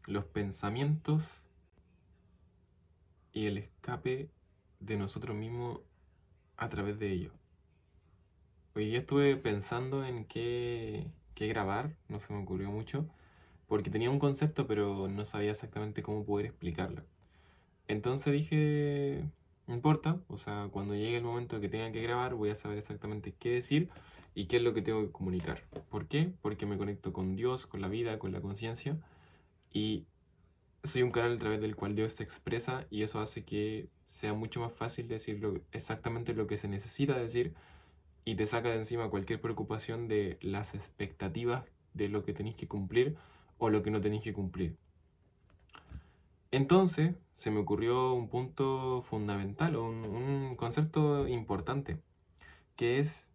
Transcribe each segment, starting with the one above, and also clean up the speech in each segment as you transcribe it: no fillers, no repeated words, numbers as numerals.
los pensamientos y el escape de nosotros mismos a través de ellos. Hoy día estuve pensando en qué grabar, no se me ocurrió mucho, porque tenía un concepto pero no sabía exactamente cómo poder explicarlo. Entonces dije, no importa, o sea, cuando llegue el momento que tenga que grabar voy a saber exactamente qué decir y qué es lo que tengo que comunicar. ¿Por qué? Porque me conecto con Dios, con la vida, con la conciencia y soy un canal a través del cual Dios se expresa y eso hace que sea mucho más fácil decir exactamente lo que se necesita decir y te saca de encima cualquier preocupación de las expectativas de lo que tenéis que cumplir o lo que no tenéis que cumplir. Entonces se me ocurrió un punto fundamental o un concepto importante, que es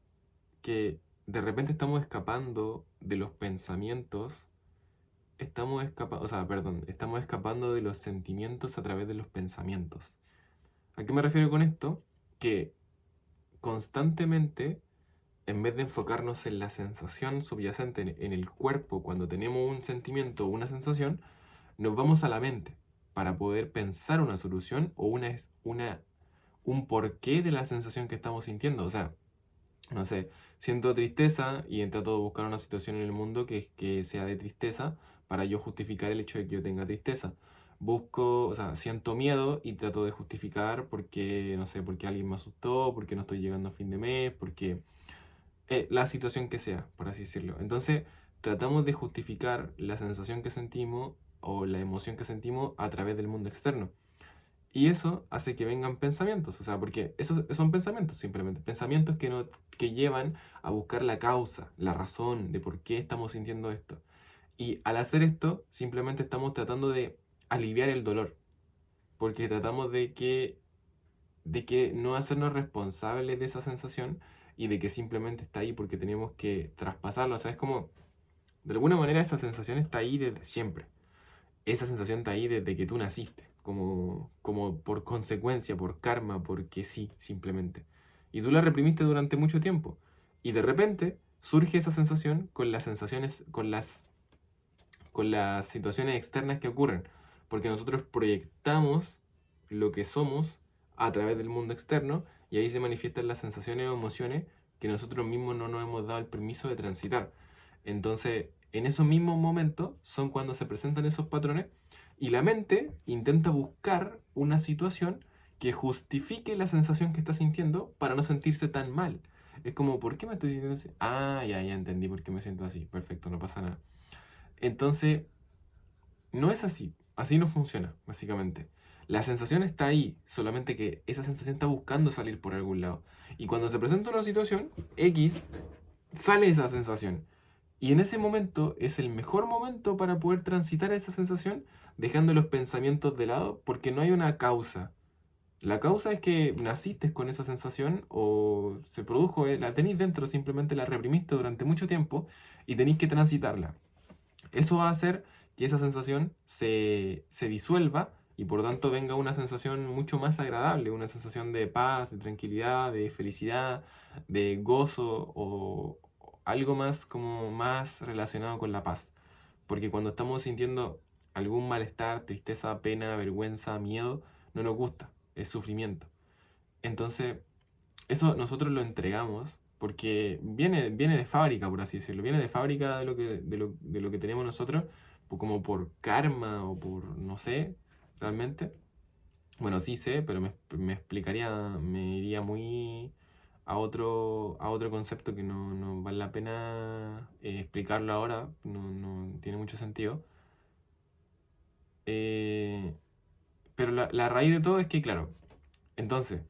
que de repente estamos escapando de los pensamientos, estamos escapando de los sentimientos a través de los pensamientos. ¿A qué me refiero con esto? Que constantemente, en vez de enfocarnos en la sensación subyacente en el cuerpo cuando tenemos un sentimiento o una sensación, nos vamos a la mente para poder pensar una solución o un porqué de la sensación que estamos sintiendo. O sea, no sé, siento tristeza y trato de buscar una situación en el mundo que sea de tristeza para yo justificar el hecho de que yo tenga tristeza. Busco, o sea, siento miedo y trato de justificar porque, no sé, porque alguien me asustó, porque no estoy llegando a fin de mes, porque la situación que sea, por así decirlo. Entonces, tratamos de justificar la sensación que sentimos o la emoción que sentimos a través del mundo externo. Y eso hace que vengan pensamientos, o sea, porque esos son pensamientos simplemente, pensamientos que llevan a buscar la causa, la razón de por qué estamos sintiendo esto. Y al hacer esto, simplemente estamos tratando de aliviar el dolor, porque tratamos de que no hacernos responsables de esa sensación y de que simplemente está ahí porque tenemos que traspasarlo. O sea, es como, de alguna manera esa sensación está ahí desde siempre. Esa sensación está ahí desde que tú naciste, como por consecuencia, por karma, porque sí, simplemente. Y tú la reprimiste durante mucho tiempo. Y de repente surge esa sensación con las sensaciones, con las situaciones externas que ocurren. Porque nosotros proyectamos lo que somos a través del mundo externo y ahí se manifiestan las sensaciones o emociones que nosotros mismos no nos hemos dado el permiso de transitar. Entonces, en esos mismos momentos son cuando se presentan esos patrones y la mente intenta buscar una situación que justifique la sensación que está sintiendo para no sentirse tan mal. Es como, ¿por qué me estoy sintiendo así? Ah, ya entendí por qué me siento así. Perfecto, no pasa nada. Entonces, no es así. Así no funciona, básicamente. La sensación está ahí, solamente que esa sensación está buscando salir por algún lado. Y cuando se presenta una situación X, sale esa sensación. Y en ese momento es el mejor momento para poder transitar esa sensación dejando los pensamientos de lado porque no hay una causa. La causa es que naciste con esa sensación o se produjo, la tenéis dentro, simplemente la reprimiste durante mucho tiempo y tenéis que transitarla. Eso va a hacer que esa sensación se disuelva y por tanto venga una sensación mucho más agradable, una sensación de paz, de tranquilidad, de felicidad, de gozo o algo más como más relacionado con la paz. Porque cuando estamos sintiendo algún malestar, tristeza, pena, vergüenza, miedo, no nos gusta, es sufrimiento. Entonces, eso nosotros lo entregamos porque viene de fábrica, por así decirlo. Viene de fábrica de lo que tenemos nosotros, como por karma o por no sé, realmente. Bueno, sí sé, pero me explicaría, me iría muy a otro concepto que no vale la pena explicarlo ahora, no tiene mucho sentido. Eh, pero la raíz de todo es que, claro, entonces,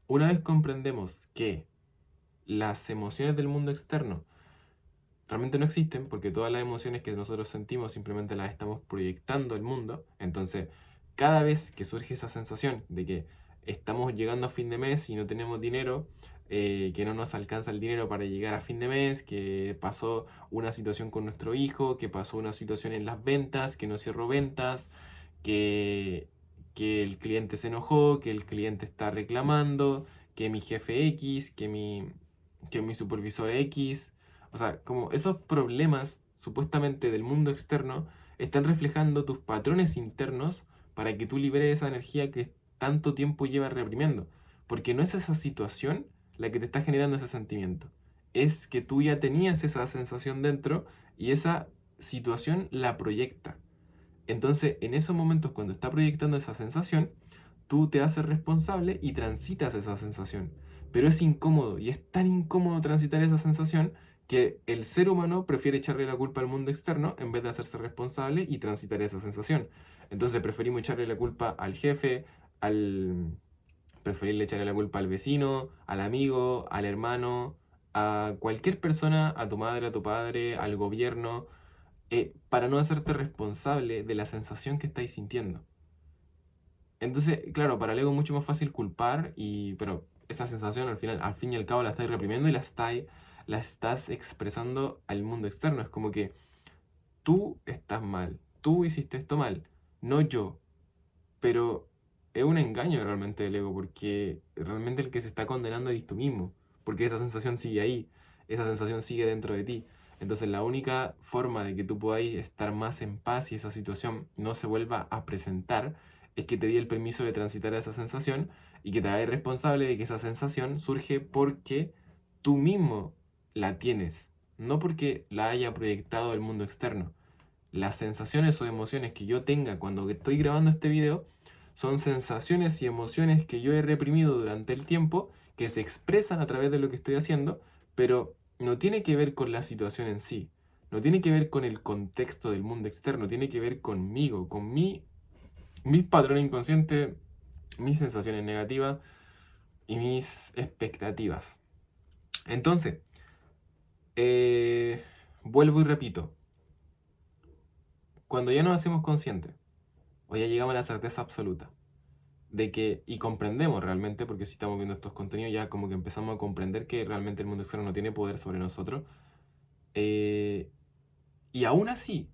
una vez comprendemos que las emociones del mundo externo realmente no existen porque todas las emociones que nosotros sentimos simplemente las estamos proyectando al mundo. Entonces, cada vez que surge esa sensación de que estamos llegando a fin de mes y no tenemos dinero, que no nos alcanza el dinero para llegar a fin de mes, que pasó una situación con nuestro hijo, que pasó una situación en las ventas, que no cierro ventas, que, que el cliente se enojó, que el cliente está reclamando, que mi jefe X, que mi supervisor X, o sea, como esos problemas supuestamente del mundo externo están reflejando tus patrones internos para que tú liberes esa energía que tanto tiempo llevas reprimiendo. Porque no es esa situación la que te está generando ese sentimiento. Es que tú ya tenías esa sensación dentro y esa situación la proyecta. Entonces, en esos momentos cuando está proyectando esa sensación, tú te haces responsable y transitas esa sensación. Pero es incómodo y es tan incómodo transitar esa sensación que el ser humano prefiere echarle la culpa al mundo externo en vez de hacerse responsable y transitar esa sensación. Entonces preferimos echarle la culpa al jefe, al... preferirle echarle la culpa al vecino, al amigo, al hermano, a cualquier persona, a tu madre, a tu padre, al gobierno, para no hacerte responsable de la sensación que estáis sintiendo. Entonces, claro, para el ego es mucho más fácil culpar, pero esa sensación al final, al fin y al cabo la estáis reprimiendo y la estás expresando al mundo externo. Es como que tú estás mal, tú hiciste esto mal, no yo. Pero es un engaño realmente del ego, porque realmente el que se está condenando eres tú mismo, porque esa sensación sigue ahí, esa sensación sigue dentro de ti. Entonces la única forma de que tú podáis estar más en paz y esa situación no se vuelva a presentar es que te di el permiso de transitar esa sensación y que te hagas responsable de que esa sensación surge porque tú mismo la tienes, no porque la haya proyectado el mundo externo. Las sensaciones o emociones que yo tenga cuando estoy grabando este video son sensaciones y emociones que yo he reprimido durante el tiempo, que se expresan a través de lo que estoy haciendo, pero no tiene que ver con la situación en sí, no tiene que ver con el contexto del mundo externo, tiene que ver conmigo, con mis patrones inconscientes, mis sensaciones negativas y mis expectativas. Entonces, vuelvo y repito, cuando ya nos hacemos conscientes, o ya llegamos a la certeza absoluta de que, y comprendemos realmente, porque si estamos viendo estos contenidos ya como que empezamos a comprender que realmente el mundo externo no tiene poder sobre nosotros, eh, y aún así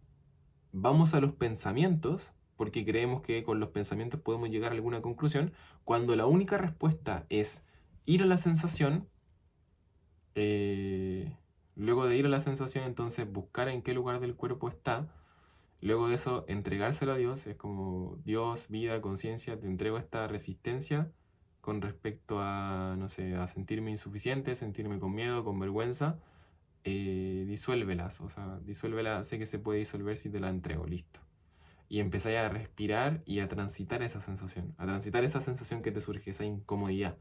vamos a los pensamientos, porque creemos que con los pensamientos podemos llegar a alguna conclusión, cuando la única respuesta es ir a la sensación, eh, luego de ir a la sensación entonces buscar en qué lugar del cuerpo está. Luego de eso, entregárselo a Dios es como Dios, vida, conciencia, te entrego esta resistencia con respecto a, no sé, a sentirme insuficiente, sentirme con miedo, con vergüenza. Disuélvelas, o sea, disuélvelas, sé que se puede disolver si te la entrego, listo. Y empezáis a respirar y a transitar esa sensación que te surge, esa incomodidad.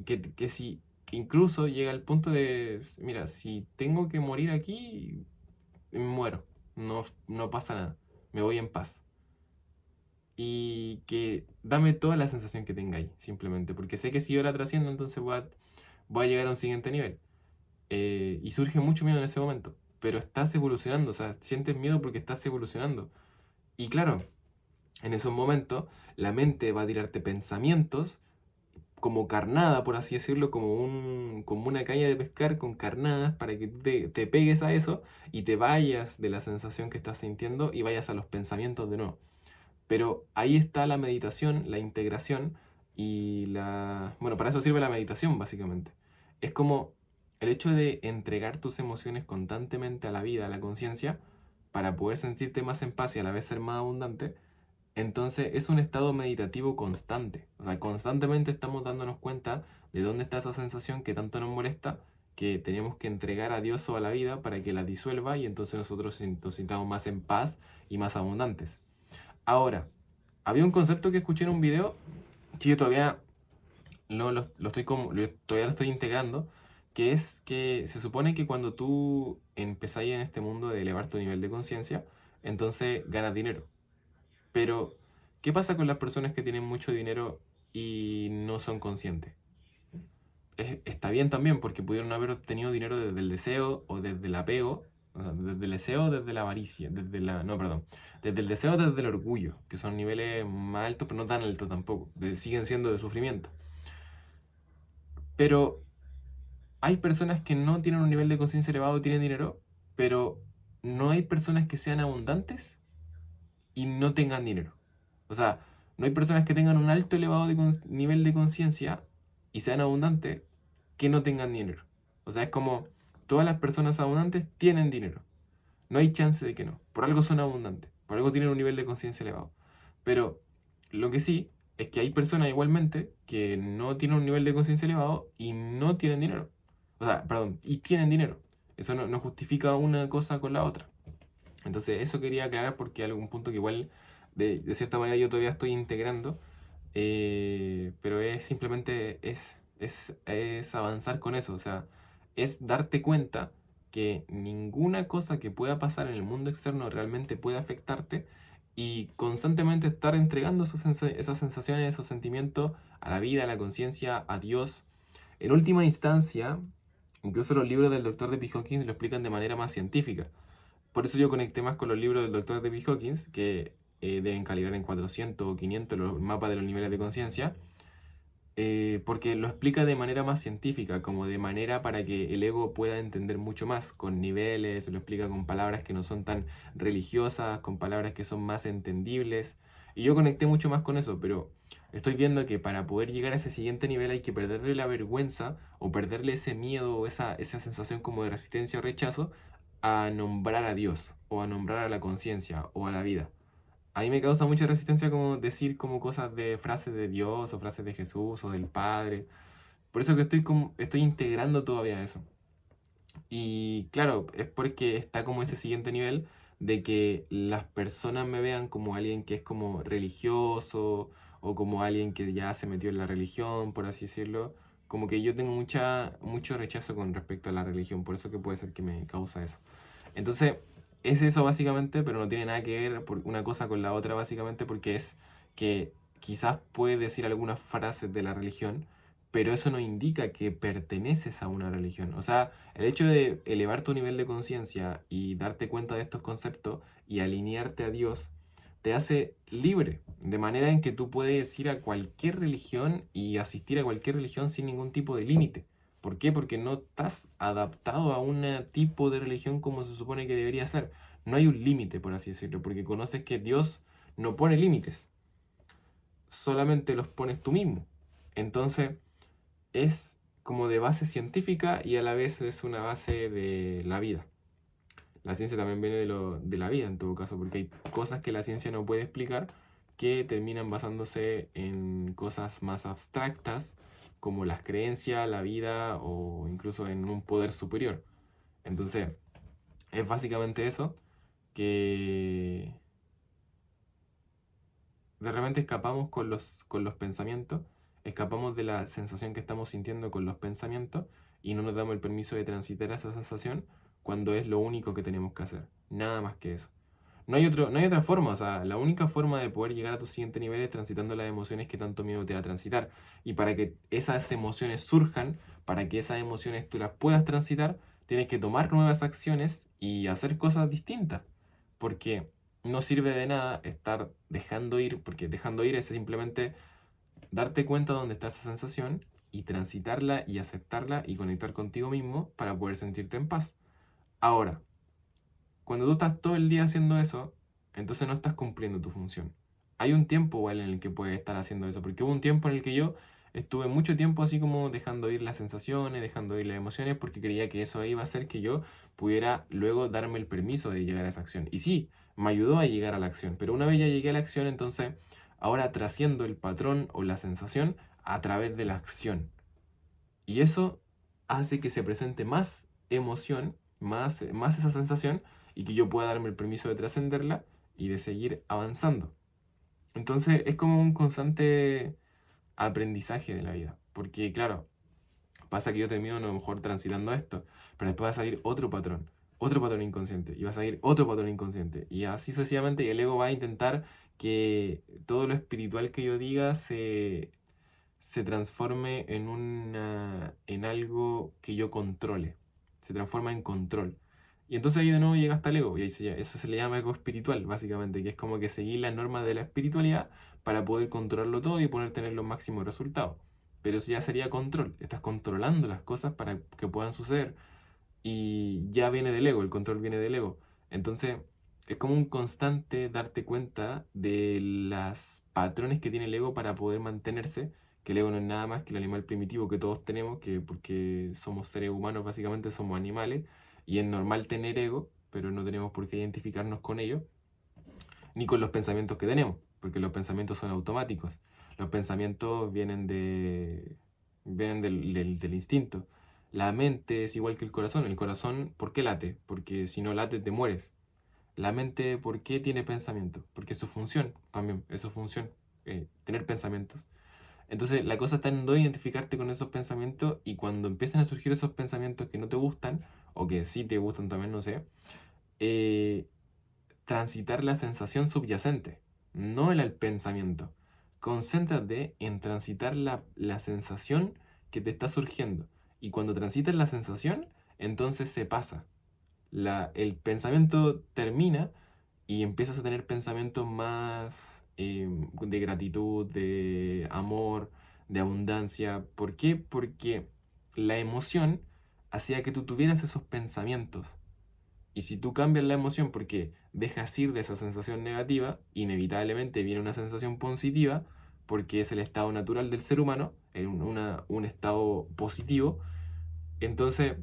Que si que incluso llega al punto de, mira, si tengo que morir aquí, muero, no pasa nada, me voy en paz. Y que dame toda la sensación que tengáis, simplemente, porque sé que si yo la trasciendo, entonces voy a llegar a un siguiente nivel. Y surge mucho miedo en ese momento, pero estás evolucionando, o sea, sientes miedo porque estás evolucionando. Y claro, en esos momentos, la mente va a tirarte pensamientos como carnada, por así decirlo, como una caña de pescar con carnadas para que tú te pegues a eso y te vayas de la sensación que estás sintiendo y vayas a los pensamientos de nuevo. Pero ahí está la meditación, la integración y la... Bueno, para eso sirve la meditación, básicamente. Es como el hecho de entregar tus emociones constantemente a la vida, a la conciencia, para poder sentirte más en paz y a la vez ser más abundante. Entonces es un estado meditativo constante. O sea, constantemente estamos dándonos cuenta de dónde está esa sensación que tanto nos molesta, que tenemos que entregar a Dios o a la vida para que la disuelva y entonces nosotros nos sintamos más en paz y más abundantes. Ahora, había un concepto que escuché en un video que yo todavía lo estoy todavía lo estoy integrando, que es que se supone que cuando tú empezáis en este mundo de elevar tu nivel de conciencia, entonces ganas dinero. Pero, ¿qué pasa con las personas que tienen mucho dinero y no son conscientes? Está bien también porque pudieron haber obtenido dinero desde el deseo o desde el apego, o sea, desde el deseo o desde la avaricia, no, perdón, desde el deseo o desde el orgullo, que son niveles más altos pero no tan altos tampoco, siguen siendo de sufrimiento. Pero hay personas que no tienen un nivel de conciencia elevado y tienen dinero, pero no hay personas que sean abundantes y no tengan dinero. O sea, no hay personas que tengan un alto elevado nivel de conciencia y sean abundantes que no tengan dinero. O sea, es como todas las personas abundantes tienen dinero. No hay chance de que no. Por algo son abundantes. Por algo tienen un nivel de conciencia elevado. Pero lo que sí es que hay personas igualmente que no tienen un nivel de conciencia elevado y no tienen dinero. O sea, perdón, y tienen dinero. Eso no justifica una cosa con la otra. Entonces, eso quería aclarar porque hay algún punto que igual, de cierta manera, yo todavía estoy integrando. Pero es simplemente es avanzar con eso. O sea, es darte cuenta que ninguna cosa que pueda pasar en el mundo externo realmente puede afectarte y constantemente estar entregando esas sensaciones, esos sentimientos a la vida, a la conciencia, a Dios. En última instancia, incluso los libros del doctor de Hawkins lo explican de manera más científica. Por eso yo conecté más con los libros del doctor David Hawkins, que deben calibrar en 400 o 500 los mapas de los niveles de conciencia, porque lo explica de manera más científica, como de manera para que el ego pueda entender mucho más, con niveles, lo explica con palabras que no son tan religiosas, con palabras que son más entendibles. Y yo conecté mucho más con eso, pero estoy viendo que para poder llegar a ese siguiente nivel hay que perderle la vergüenza o perderle ese miedo o esa sensación como de resistencia o rechazo a nombrar a Dios o a nombrar a la conciencia o a la vida. A mí me causa mucha resistencia como decir como cosas de frases de Dios o frases de Jesús o del Padre. Por eso que estoy integrando todavía eso. Y claro, es porque está como ese siguiente nivel de que las personas me vean como alguien que es como religioso o como alguien que ya se metió en la religión, por así decirlo. Como que yo tengo mucho rechazo con respecto a la religión, por eso que puede ser que me causa eso. Entonces, es eso básicamente, pero no tiene nada que ver una cosa con la otra básicamente porque es que quizás puede decir algunas frases de la religión, pero eso no indica que perteneces a una religión. O sea, el hecho de elevar tu nivel de conciencia y darte cuenta de estos conceptos y alinearte a Dios te hace libre, de manera en que tú puedes ir a cualquier religión y asistir a cualquier religión sin ningún tipo de límite. ¿Por qué? Porque no estás adaptado a un tipo de religión como se supone que debería ser. No hay un límite, por así decirlo, porque conoces que Dios no pone límites, solamente los pones tú mismo. Entonces, es como de base científica y a la vez es una base de la vida. La ciencia también viene de la vida en todo caso, porque hay cosas que la ciencia no puede explicar que terminan basándose en cosas más abstractas, como las creencias, la vida o incluso en un poder superior. Entonces, es básicamente eso, que de repente escapamos con los pensamientos, escapamos de la sensación que estamos sintiendo con los pensamientos y no nos damos el permiso de transitar esa sensación cuando es lo único que tenemos que hacer. Nada más que eso. No hay otra forma, o sea, la única forma de poder llegar a tu siguiente nivel es transitando las emociones que tanto miedo te da a transitar. Y para que esas emociones surjan, para que esas emociones tú las puedas transitar, tienes que tomar nuevas acciones y hacer cosas distintas. Porque no sirve de nada estar dejando ir, porque dejando ir es simplemente darte cuenta dónde está esa sensación y transitarla y aceptarla y conectar contigo mismo para poder sentirte en paz. Ahora, cuando tú estás todo el día haciendo eso, entonces no estás cumpliendo tu función. Hay un tiempo igual en el que puedes estar haciendo eso, porque hubo un tiempo en el que yo estuve mucho tiempo así como dejando ir las sensaciones, dejando ir las emociones, porque creía que eso iba a hacer que yo pudiera luego darme el permiso de llegar a esa acción. Y sí, me ayudó a llegar a la acción, pero una vez ya llegué a la acción, entonces ahora trasciendo el patrón o la sensación a través de la acción. Y eso hace que se presente más emoción, más esa sensación, y que yo pueda darme el permiso de trascenderla y de seguir avanzando. Entonces es como un constante aprendizaje de la vida. Porque claro, pasa que yo termino a lo mejor transitando esto, pero después va a salir otro patrón inconsciente, y va a salir otro patrón inconsciente. Y así sucesivamente, y el ego va a intentar que todo lo espiritual que yo diga se transforme en algo que yo controle. Se transforma en control. Y entonces ahí de nuevo llega hasta el ego. Y ahí eso se le llama ego espiritual, básicamente, que es como que seguir las normas de la espiritualidad para poder controlarlo todo y poder tener los máximos resultados. Pero eso ya sería control. Estás controlando las cosas para que puedan suceder. Y ya viene del ego, el control viene del ego. Entonces, es como un constante darte cuenta de los patrones que tiene el ego para poder mantenerse, que el ego no es nada más que el animal primitivo que todos tenemos, que porque somos seres humanos, básicamente somos animales, y es normal tener ego, pero no tenemos por qué identificarnos con ello. ni con los pensamientos que tenemos, porque los pensamientos son automáticos. Los pensamientos vienen del instinto. La mente es igual que el corazón. El corazón, ¿por qué late? Porque si no late te mueres. La mente, ¿por qué tiene pensamiento? Porque es su función también, es su función, tener pensamientos. Entonces, la cosa está en no identificarte con esos pensamientos y cuando empiezan a surgir esos pensamientos que no te gustan, o que sí te gustan también, no sé, eh, transitar la sensación subyacente, no el pensamiento. Concéntrate en transitar la sensación que te está surgiendo. Y cuando transitas la sensación, entonces se pasa. El pensamiento termina y empiezas a tener pensamientos más de gratitud, de amor, de abundancia. ¿Por qué? Porque la emoción hacía que tú tuvieras esos pensamientos. Y si tú cambias la emoción porque dejas ir de esa sensación negativa, inevitablemente viene una sensación positiva, porque es el estado natural del ser humano, en un estado positivo. Entonces,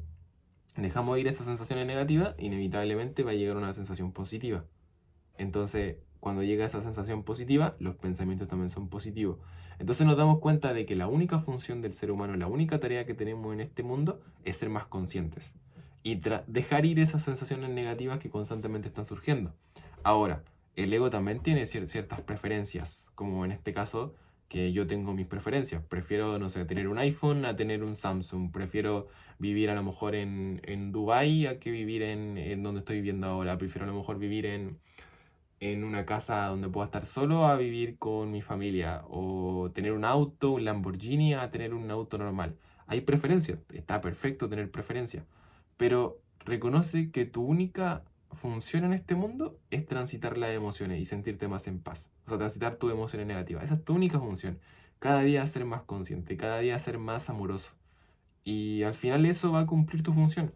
dejamos ir esa sensación negativa, inevitablemente va a llegar una sensación positiva. Entonces, cuando llega esa sensación positiva, los pensamientos también son positivos. Entonces nos damos cuenta de que la única función del ser humano, la única tarea que tenemos en este mundo es ser más conscientes y dejar ir esas sensaciones negativas que constantemente están surgiendo. Ahora, el ego también tiene ciertas preferencias, como en este caso que yo tengo mis preferencias. Prefiero, no sé, tener un iPhone a tener un Samsung. Prefiero vivir a lo mejor en Dubái a que vivir en donde estoy viviendo ahora. Prefiero a lo mejor vivir en una casa donde pueda estar solo a vivir con mi familia, o tener un auto, un Lamborghini, a tener un auto normal. Hay preferencias, está perfecto tener preferencias, pero reconoce que tu única función en este mundo es transitar las emociones y sentirte más en paz. O sea, transitar tus emociones negativas. Esa es tu única función. Cada día ser más consciente, cada día ser más amoroso. Y al final eso va a cumplir tu función.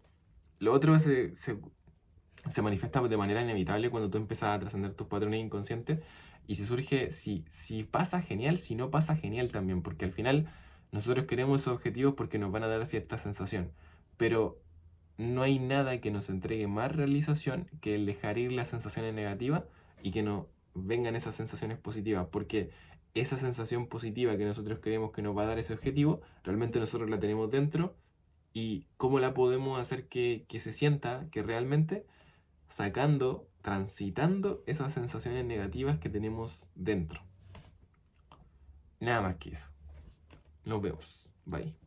Lo otro se manifiesta de manera inevitable cuando tú empiezas a trascender tus patrones inconscientes. Y si surge, si pasa genial, si no pasa genial también, porque al final nosotros queremos esos objetivos porque nos van a dar cierta sensación. Pero no hay nada que nos entregue más realización que el dejar ir las sensaciones negativas y que nos vengan esas sensaciones positivas, porque esa sensación positiva que nosotros creemos que nos va a dar ese objetivo, realmente nosotros la tenemos dentro. ¿Y cómo la podemos hacer que se sienta que realmente sacando, transitando esas sensaciones negativas que tenemos dentro? Nada más que eso. Nos vemos. Bye.